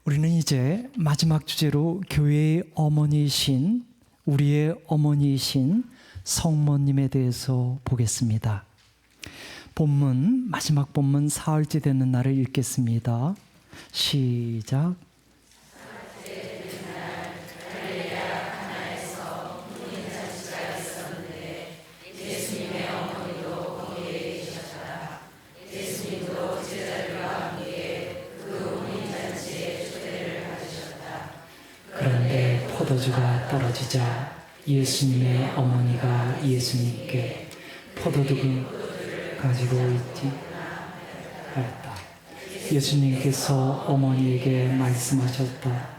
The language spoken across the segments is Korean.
우리는 이제 마지막 주제로 교회의 어머니이신, 우리의 어머니이신 성모님에 대해서 보겠습니다. 본문, 마지막 본문 사흘째 되는 날을 읽겠습니다. 시작. 그런데 포도주가 떨어지자 예수님의 어머니가 예수님께 포도주를 가지고 있지 하였다. 예수님께서 어머니에게 말씀하셨다.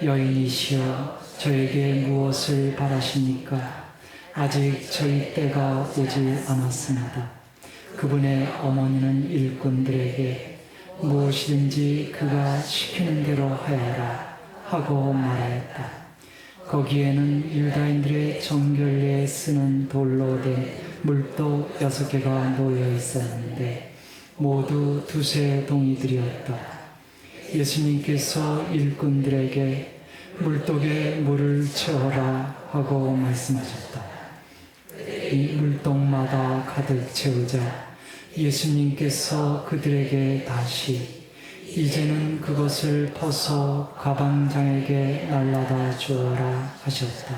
여인이시여, 저에게 무엇을 바라십니까? 아직 저희 때가 오지 않았습니다. 그분의 어머니는 일꾼들에게 무엇이든지 그가 시키는 대로 하여라 하고 말하였다. 거기에는 유다인들의 정결례에 쓰는 돌로 된 물도 6개가 놓여 있었는데 모두 두세 동이들이었다. 예수님께서 일꾼들에게 물독에 물을 채워라 하고 말씀하셨다. 이 물독마다 가득 채우자 예수님께서 그들에게 다시 이제는 그것을 퍼서 가방장에게 날라다 주어라 하셨다.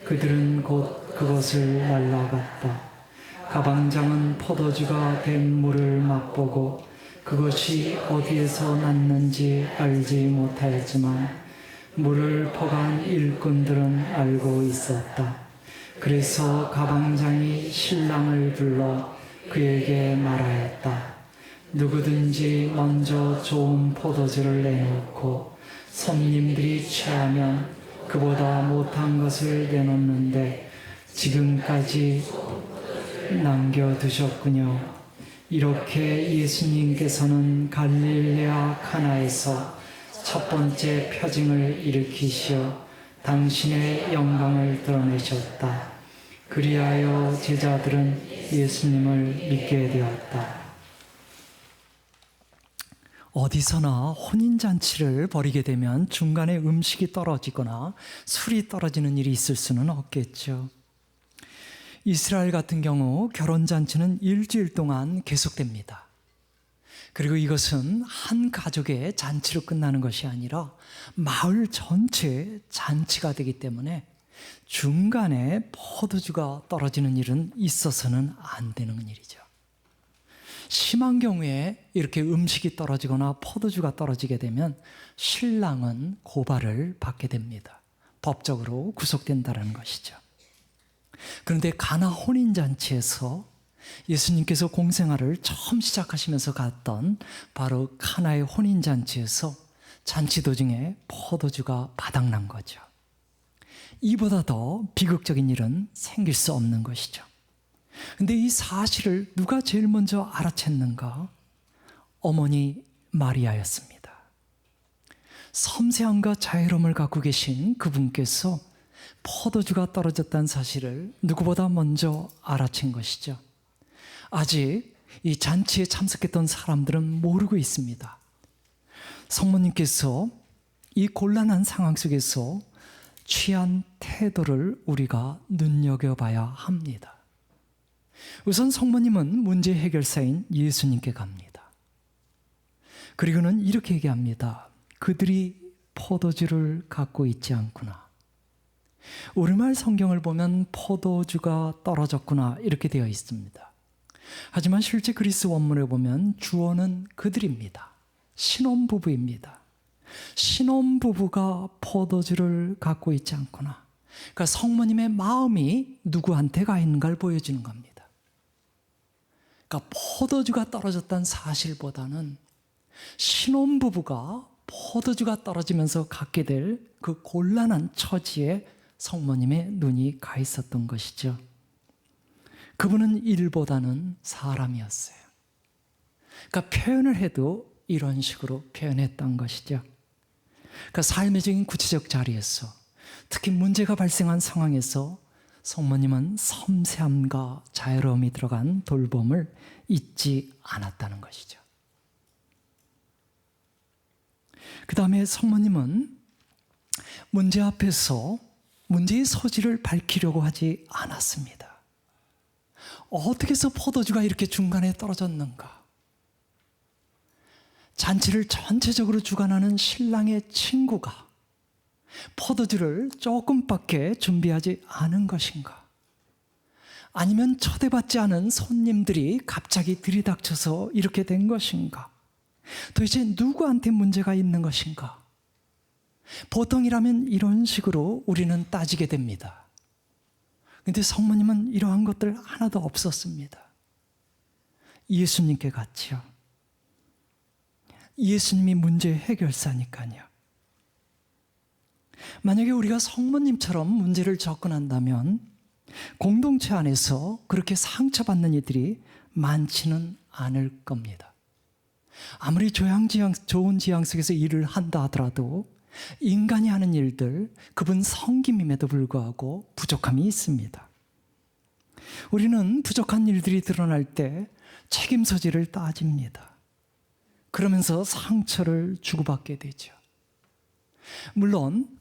그들은 곧 그것을 날라갔다. 가방장은 포도주가 된 물을 맛보고 그것이 어디에서 났는지 알지 못하였지만 물을 퍼간 일꾼들은 알고 있었다. 그래서 가방장이 신랑을 불러 그에게 말하였다. 누구든지 먼저 좋은 포도주를 내놓고 손님들이 취하면 그보다 못한 것을 내놓는데 지금까지 남겨두셨군요. 이렇게 예수님께서는 갈릴레아 가나에서 첫 번째 표징을 일으키시어 당신의 영광을 드러내셨다. 그리하여 제자들은 예수님을 믿게 되었다. 어디서나 혼인잔치를 벌이게 되면 중간에 음식이 떨어지거나 술이 떨어지는 일이 있을 수는 없겠죠. 이스라엘 같은 경우 결혼잔치는 일주일 동안 계속됩니다. 그리고 이것은 한 가족의 잔치로 끝나는 것이 아니라 마을 전체의 잔치가 되기 때문에 중간에 포도주가 떨어지는 일은 있어서는 안 되는 일이죠. 심한 경우에 이렇게 음식이 떨어지거나 포도주가 떨어지게 되면 신랑은 고발을 받게 됩니다. 법적으로 구속된다는 것이죠. 그런데 가나 혼인잔치에서 예수님께서 공생활을 처음 시작하시면서 갔던 바로 가나의 혼인잔치에서 잔치 도중에 포도주가 바닥난 거죠. 이보다 더 비극적인 일은 생길 수 없는 것이죠. 근데 이 사실을 누가 제일 먼저 알아챘는가? 어머니 마리아였습니다. 섬세함과 자애로움을 갖고 계신 그분께서 포도주가 떨어졌다는 사실을 누구보다 먼저 알아챈 것이죠. 아직 이 잔치에 참석했던 사람들은 모르고 있습니다. 성모님께서 이 곤란한 상황 속에서 취한 태도를 우리가 눈여겨봐야 합니다. 우선 성모님은 문제 해결사인 예수님께 갑니다. 그리고는 이렇게 얘기합니다. 그들이 포도주를 갖고 있지 않구나. 우리말 성경을 보면 포도주가 떨어졌구나 이렇게 되어 있습니다. 하지만 실제 그리스 원문을 보면 주어는 그들입니다. 신혼부부입니다. 신혼부부가 포도주를 갖고 있지 않구나. 그러니까 성모님의 마음이 누구한테 가 있는가를 보여주는 겁니다. 그러니까 포도주가 떨어졌다는 사실보다는 신혼부부가 포도주가 떨어지면서 갖게 될 그 곤란한 처지에 성모님의 눈이 가 있었던 것이죠. 그분은 일보다는 사람이었어요. 그러니까 표현을 해도 이런 식으로 표현했던 것이죠. 그러니까 삶의적인 구체적 자리에서 특히 문제가 발생한 상황에서 성모님은 섬세함과 자애로움이 들어간 돌봄을 잊지 않았다는 것이죠. 그 다음에 성모님은 문제 앞에서 문제의 소지를 밝히려고 하지 않았습니다. 어떻게 해서 포도주가 이렇게 중간에 떨어졌는가? 잔치를 전체적으로 주관하는 신랑의 친구가 포도주를 조금밖에 준비하지 않은 것인가? 아니면 초대받지 않은 손님들이 갑자기 들이닥쳐서 이렇게 된 것인가? 도대체 누구한테 문제가 있는 것인가? 보통이라면 이런 식으로 우리는 따지게 됩니다. 그런데 성모님은 이러한 것들 하나도 없었습니다. 예수님께 갔지요. 예수님이 문제 해결사니까요. 만약에 우리가 성모님처럼 문제를 접근한다면 공동체 안에서 그렇게 상처받는 이들이 많지는 않을 겁니다. 아무리 좋은 지향 속에서 일을 한다 하더라도 인간이 하는 일들, 그분 성김임에도 불구하고 부족함이 있습니다. 우리는 부족한 일들이 드러날 때 책임 소지를 따집니다. 그러면서 상처를 주고받게 되죠. 물론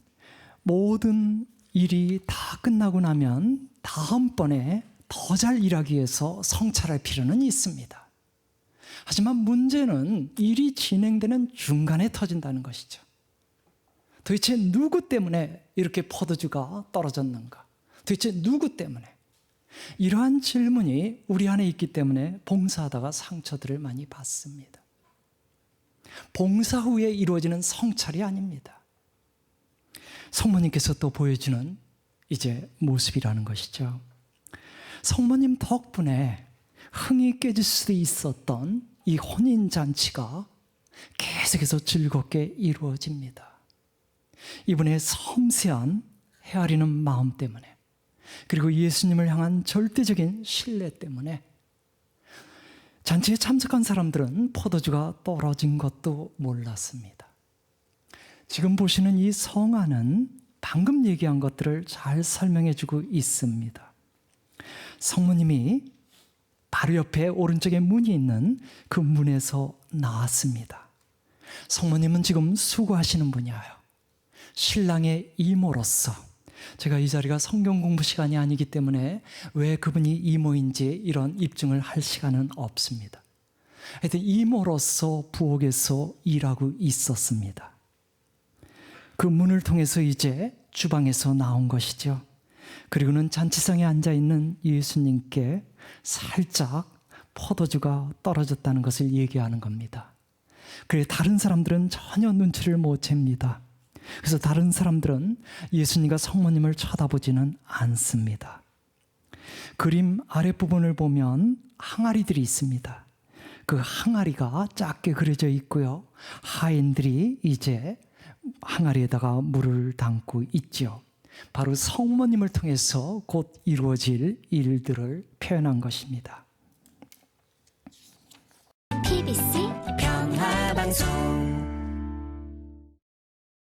모든 일이 다 끝나고 나면 다음번에 더 잘 일하기 위해서 성찰할 필요는 있습니다. 하지만 문제는 일이 진행되는 중간에 터진다는 것이죠. 도대체 누구 때문에 이렇게 포도주가 떨어졌는가? 도대체 누구 때문에? 이러한 질문이 우리 안에 있기 때문에 봉사하다가 상처들을 많이 받습니다. 봉사 후에 이루어지는 성찰이 아닙니다. 성모님께서 또 보여주는 이제 모습이라는 것이죠. 성모님 덕분에 흥이 깨질 수도 있었던 이 혼인잔치가 계속해서 즐겁게 이루어집니다. 이분의 섬세한 헤아리는 마음 때문에, 그리고 예수님을 향한 절대적인 신뢰 때문에 잔치에 참석한 사람들은 포도주가 떨어진 것도 몰랐습니다. 지금 보시는 이 성화는 방금 얘기한 것들을 잘 설명해 주고 있습니다. 성모님이 바로 옆에 오른쪽에 문이 있는 그 문에서 나왔습니다. 성모님은 지금 수고하시는 분이에요. 신랑의 이모로서, 제가 이 자리가 성경 공부 시간이 아니기 때문에 왜 그분이 이모인지 이런 입증을 할 시간은 없습니다. 하여튼 이모로서 부엌에서 일하고 있었습니다. 그 문을 통해서 이제 주방에서 나온 것이죠. 그리고는 잔치상에 앉아있는 예수님께 살짝 포도주가 떨어졌다는 것을 얘기하는 겁니다. 그래, 다른 사람들은 전혀 눈치를 못 챕니다. 그래서 다른 사람들은 예수님과 성모님을 쳐다보지는 않습니다. 그림 아랫부분을 보면 항아리들이 있습니다. 그 항아리가 작게 그려져 있고요. 하인들이 이제 항아리에다가 물을 담고 있죠. 바로 성모님을 통해서 곧 이루어질 일들을 표현한 것입니다. PBC 평화방송